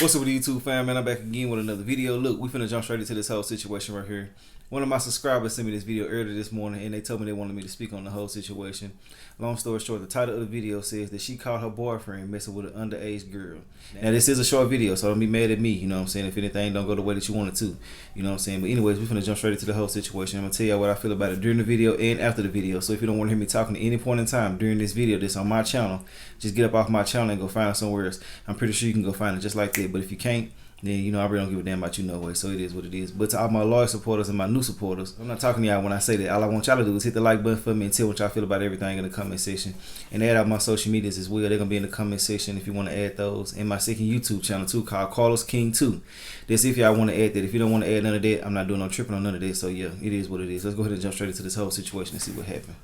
What's up with the YouTube fam, man? I'm back again with another video. Look, we finna jump straight into this whole situation right here. One of my subscribers sent me this video earlier this morning and they told me they wanted me to speak on the whole situation. Long story short, the title of the video says that she caught her boyfriend messing with an underage girl. Now this is a short video, so don't be mad at me, you know what I'm saying, if anything don't go the way that you want it to. You know what I'm saying? But anyways, we finna jump straight into the whole situation. I'm gonna tell y'all what I feel about it during the video and after the video. So if you don't want to hear me talking at any point in time during this video that's on my channel, just get up off my channel and go find it somewhere else. I'm pretty sure you can go find it just like that. But if you can't, then you know I really don't give a damn about you no way. So it is what it is. But to all my loyal supporters and my new supporters, I'm not talking to y'all when I say that. All I want y'all to do is hit the like button for me and tell what y'all feel about everything in the comment section. And add out my social medias as well. They're gonna be in the comment section if you want to add those. And my second YouTube channel too, called Carlos King 2. That's if y'all want to add that. If you don't want to add none of that, I'm not doing no tripping on none of that. So yeah, it is what it is. Let's go ahead and jump straight into this whole situation and see what happened.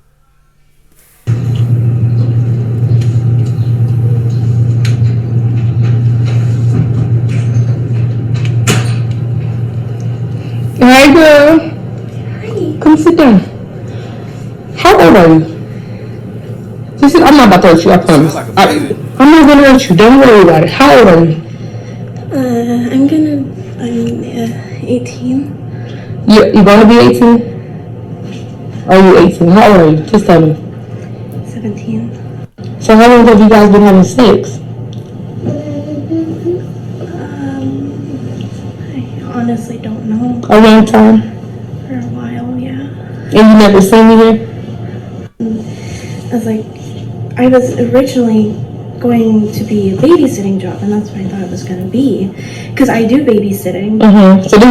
Hi, girl. Hi. Come sit down. How old are you? Listen, I'm not about to hurt you, I promise. Like a baby. I'm not gonna hurt you. Don't worry about it. How old are you? I'm 18. You're gonna be 18? Are you 18? How old are you? Just tell me. 17. So how long have you guys been having sex? I honestly don't know. A long time? For a while, yeah. And you never seen me here? I was originally going to be a babysitting job, and that's what I thought it was going to be. Because I do babysitting. So did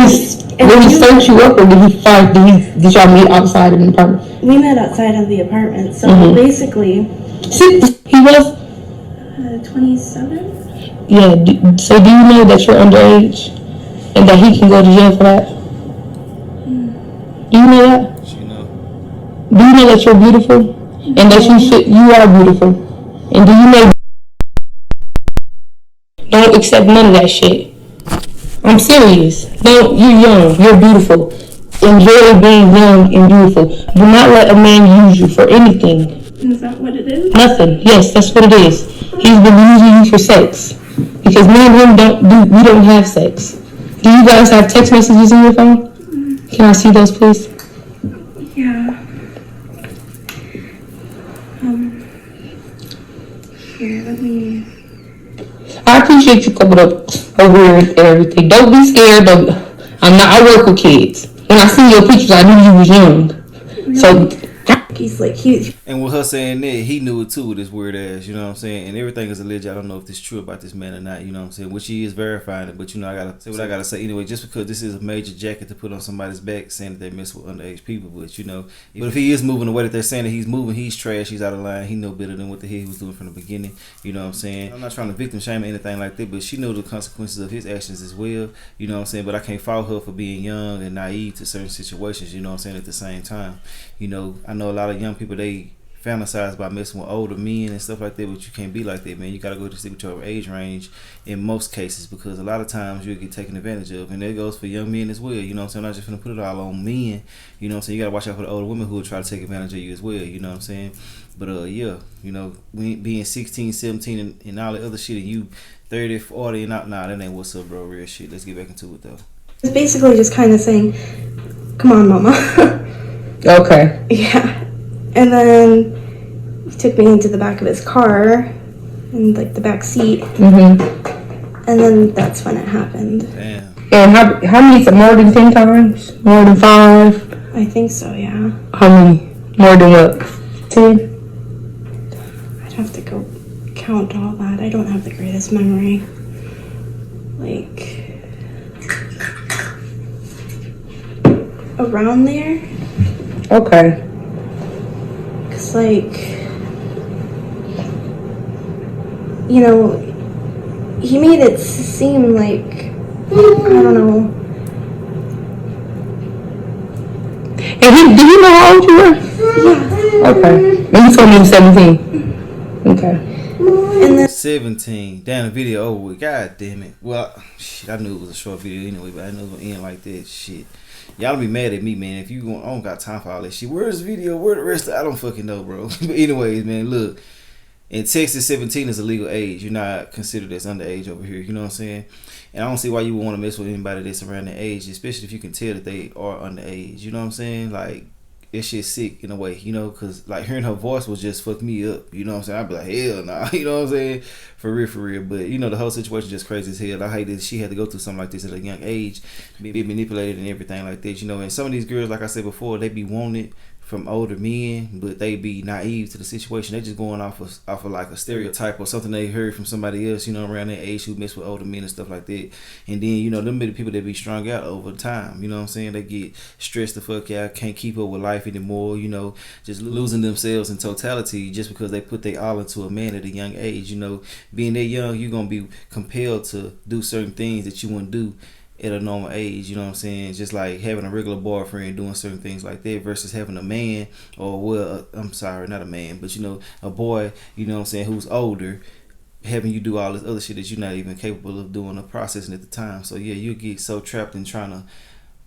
he search you up, or did y'all meet outside of the apartment? We met outside of the apartment, so basically... He was? 27? Yeah, so do you know that you're underage? And that he can go to jail for that? Do you know that? She know. Do you know that you're beautiful? And that you are beautiful? And do you know don't accept none of that shit? I'm serious. You're young, you're beautiful. Enjoy being young and beautiful. Do not let a man use you for anything. Is that what it is? Nothing. Yes, that's what it is. He's been using you for sex. Because me and him we don't have sex. Do you guys have text messages in your phone? Can I see those, please? Yeah. Here, let me... I appreciate you coming up over here and everything. Don't be scared. I work with kids. When I see your pictures, I knew you was young. Really? So... He's like huge. And with her saying that, he knew it too with his weird ass, you know what I'm saying? And everything is alleged. I don't know if this is true about this man or not, you know what I'm saying? Which he is verifying it, but you know, I gotta say what I gotta say anyway, just because this is a major jacket to put on somebody's back saying that they mess with underage people, but you know, but if he is moving the way that they're saying that he's moving, he's trash, he's out of line, he know better than what the hell he was doing from the beginning, you know what I'm saying? I'm not trying to victim shame or anything like that, but she knew the consequences of his actions as well, you know what I'm saying? But I can't fault her for being young and naive to certain situations, you know what I'm saying, at the same time. You know, I know a lot of young people, they fantasize about messing with older men and stuff like that, but you can't be like that, man. You gotta go to stick with your age range in most cases, because a lot of times you'll get taken advantage of, and that goes for young men as well, you know what I'm saying? I'm not just gonna put it all on men, you know what I'm saying? You gotta watch out for the older women who will try to take advantage of you as well, you know what I'm saying? But yeah, you know, being 16, 17 and all the other shit, and you 30, 40 and out, nah, that ain't what's up, bro. Real shit. Let's get back into it though. It's basically just kind of saying, come on, mama. Okay. Yeah. And then he took me into the back of his car, in like the back seat. And then that's when it happened. Damn. And how many? More than 10 times? More than 5? I think so, yeah. How many? More than what? 10? I'd have to go count all that. I don't have the greatest memory. Like, around there. Okay. Cause like, you know, he made it seem like, I don't know. And did you know how old you were? Yeah. Okay. And you told me you were 17. Okay. And then 17. Damn, the video over with. God damn it. Well, shit, I knew it was a short video anyway, but I knew it was gonna end like that. Shit. Y'all be mad at me, man. If you going, I don't got time for all that shit. Where's the video? Where the rest of I don't fucking know, bro. But anyways, man, look. In Texas, 17 is a legal age. You're not considered as underage over here. You know what I'm saying? And I don't see why you would want to mess with anybody that's around that age, especially if you can tell that they are underage. You know what I'm saying? Like, that shit's sick in a way, you know, because like hearing her voice was just fuck me up. You know what I'm saying? I'd be like, hell nah. You know what I'm saying? For real. But, you know, the whole situation just crazy as hell. I hate that she had to go through something like this at a young age, be manipulated and everything like that, you know. And some of these girls, like I said before, they be wanted from older men, but they be naive to the situation. They just going off of like a stereotype or something they heard from somebody else, you know, around their age who mess with older men and stuff like that. And then, you know, them be the people that be strung out over time. You know what I'm saying? They get stressed the fuck out, can't keep up with life anymore, you know, just losing themselves in totality just because they put their all into a man at a young age. You know, being that young, you're gonna be compelled to do certain things that you wouldn't do at a normal age, you know what I'm saying? Just like having a regular boyfriend doing certain things like that versus having a man, or well, I'm sorry, not a man, but you know, a boy, you know what I'm saying, who's older, having you do all this other shit that you're not even capable of doing or processing at the time. So yeah, you get so trapped in trying to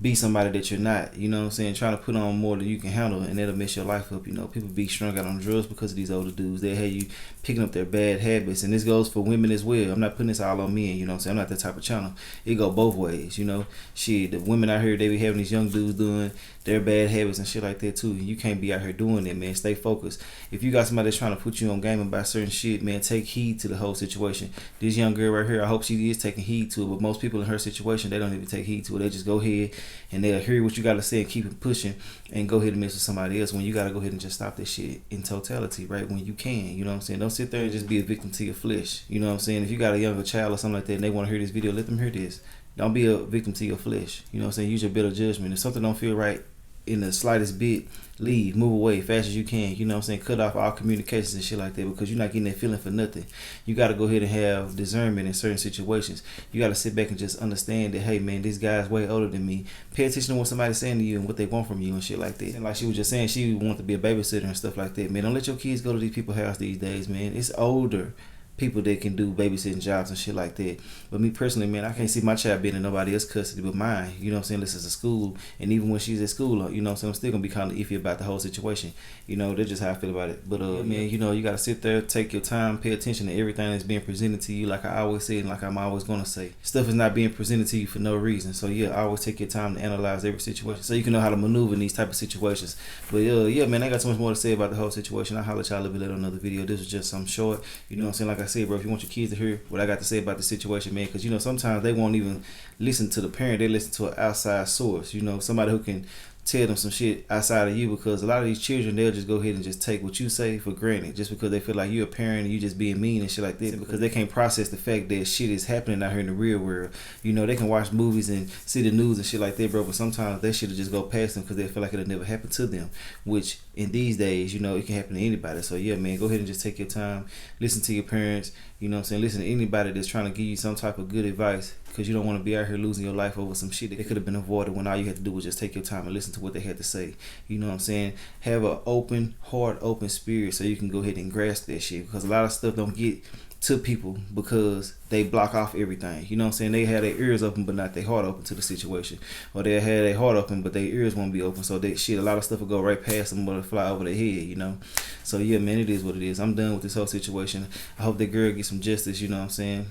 be somebody that you're not, you know what I'm saying, trying to put on more than you can handle, and that'll mess your life up. You know, people be strung out on drugs because of these older dudes. They have you picking up their bad habits, and this goes for women as well. I'm not putting this all on men, you know what I'm saying, I'm not that type of channel. It go both ways, you know. Shit, the women out here, they be having these young dudes doing their bad habits and shit like that too. You can't be out here doing that, man. Stay focused. If you got somebody that's trying to put you on game about certain shit, man, take heed to the whole situation. This young girl right here, I hope she is taking heed to it, but most people in her situation, they don't even take heed to it. They just go ahead and they'll hear what you got to say and keep it pushing and go ahead and mess with somebody else, when you got to go ahead and just stop this shit in totality, right? When you can, you know what I'm saying? Don't sit there and just be a victim to your flesh. You know what I'm saying? If you got a younger child or something like that and they want to hear this video, let them hear this. Don't be a victim to your flesh. You know what I'm saying? Use your better judgment. If something don't feel right in the slightest bit, leave, move away fast as you can. You know what I'm saying? Cut off all communications and shit like that, because you're not getting that feeling for nothing. You got to go ahead and have discernment in certain situations. You got to sit back and just understand that, hey man, this guy's way older than me. Pay attention to what somebody's saying to you and what they want from you and shit like that. And like she was just saying, she wanted to be a babysitter and stuff like that. Man, don't let your kids go to these people's house these days, man. It's older people that can do babysitting jobs and shit like that. But me personally, man, I can't see my child being in nobody else's custody but mine. You know what I'm saying? This is a school, and even when she's at school, you know what I'm saying, I'm still gonna be kind of iffy about the whole situation. You know, that's just how I feel about it. But man, you know, you gotta sit there, take your time, pay attention to everything that's being presented to you. Like I always say, and like I'm always gonna say, stuff is not being presented to you for no reason. So yeah, always take your time to analyze every situation so you can know how to maneuver in these type of situations. But yeah, man, I got so much more to say about the whole situation. I'll holler at y'all a little bit later on another video. This was just some short. You know what I'm saying? Like I said, bro, if you want your kids to hear what I got to say about the situation, man, because you know sometimes they won't even listen to the parent, they listen to an outside source, you know, somebody who can tell them some shit outside of you, because a lot of these children, they'll just go ahead and just take what you say for granted just because they feel like you're a parent and you just being mean and shit like that, because they can't process the fact that shit is happening out here in the real world. You know, they can watch movies and see the news and shit like that, bro, but sometimes that shit will just go past them because they feel like it'll never happen to them, which in these days, you know, it can happen to anybody. So yeah, man, go ahead and just take your time, listen to your parents, you know what I'm saying, listen to anybody that's trying to give you some type of good advice, because you don't want to be out here losing your life over some shit that could have been avoided when all you had to do was just take your time and listen to what they had to say. You know what I'm saying? Have an open heart, open spirit, so you can go ahead and grasp that shit, because a lot of stuff don't get to people because they block off everything. You know what I'm saying? They have their ears open but not their heart open to the situation, or they have their heart open but their ears won't be open, so that shit, a lot of stuff will go right past them or fly over their head, you know. So yeah, man, it is what it is. I'm done with this whole situation. I hope that girl gets some justice, you know what I'm saying,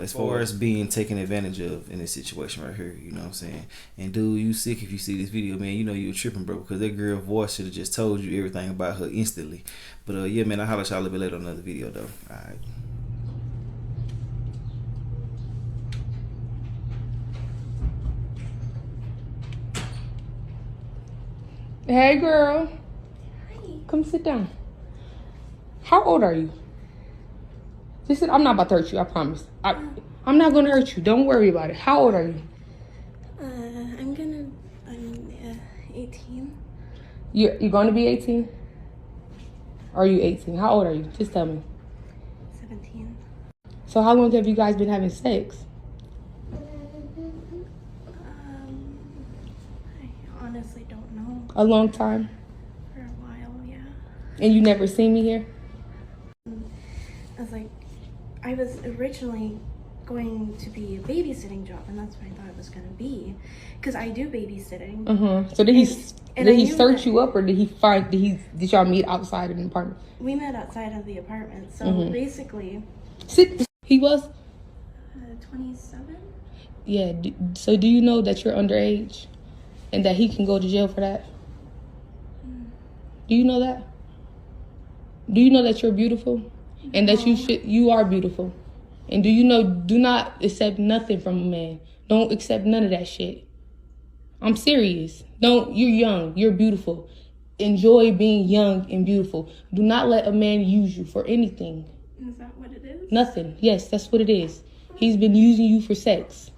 as far as being taken advantage of in this situation right here, you know what I'm saying. And dude, you sick if you see this video, man. You know you were tripping, bro, because that girl voice should have just told you everything about her instantly. But yeah, man, I'll holler at y'all a little bit later on another video though. Alright. Hey, girl. Hi. Come sit down. How old are you? Just sit. I'm not about to hurt you, I promise. I'm not going to hurt you. Don't worry about it. How old are you? I'm 18. You're going to be 18? Are you 18? How old are you? Just tell me. 17. So how long have you guys been having sex? I honestly don't know. A long time? For a while, yeah. And you never seen me here? I was originally going to be a babysitting job, and that's what I thought it was going to be, because I do babysitting. So did he search that- you up, or did y'all meet outside of the apartment? We met outside of the apartment, so basically, He was. 27. Yeah. So do you know that you're underage, and that he can go to jail for that? Do you know that? Do you know that you're beautiful, and that you are beautiful? And do you know, do not accept nothing from a man. Don't accept none of that shit. I'm serious. You're young. You're beautiful. Enjoy being young and beautiful. Do not let a man use you for anything. Is that what it is? Nothing. Yes, that's what it is. He's been using you for sex.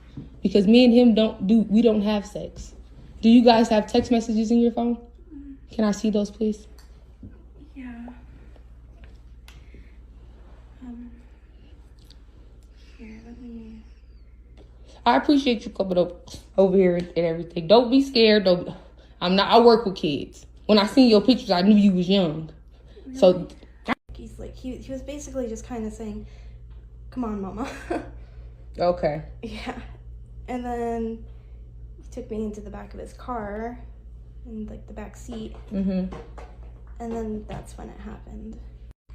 Because me and him we don't have sex. Do you guys have text messages in your phone? Can I see those, please? Yeah. Here, let me... I appreciate you coming over here and everything. Don't be scared. I work with kids. When I seen your pictures, I knew you was young. Really? So He's like, he was basically just kind of saying, come on, mama. okay. Yeah. And then he took me into the back of his car, in like the back seat. And then that's when it happened.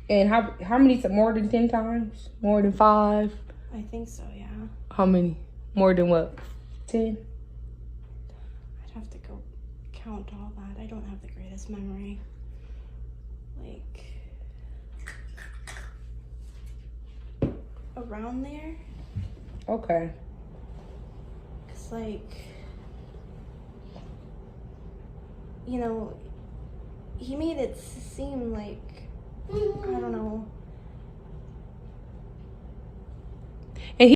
And how many? More than 10 times? More than 5? I think so, yeah. How many? More than what? 10? I'd have to go count all that. I don't have the greatest memory. Like, around there. Okay. Cause like, you know, he made it seem like, I don't know,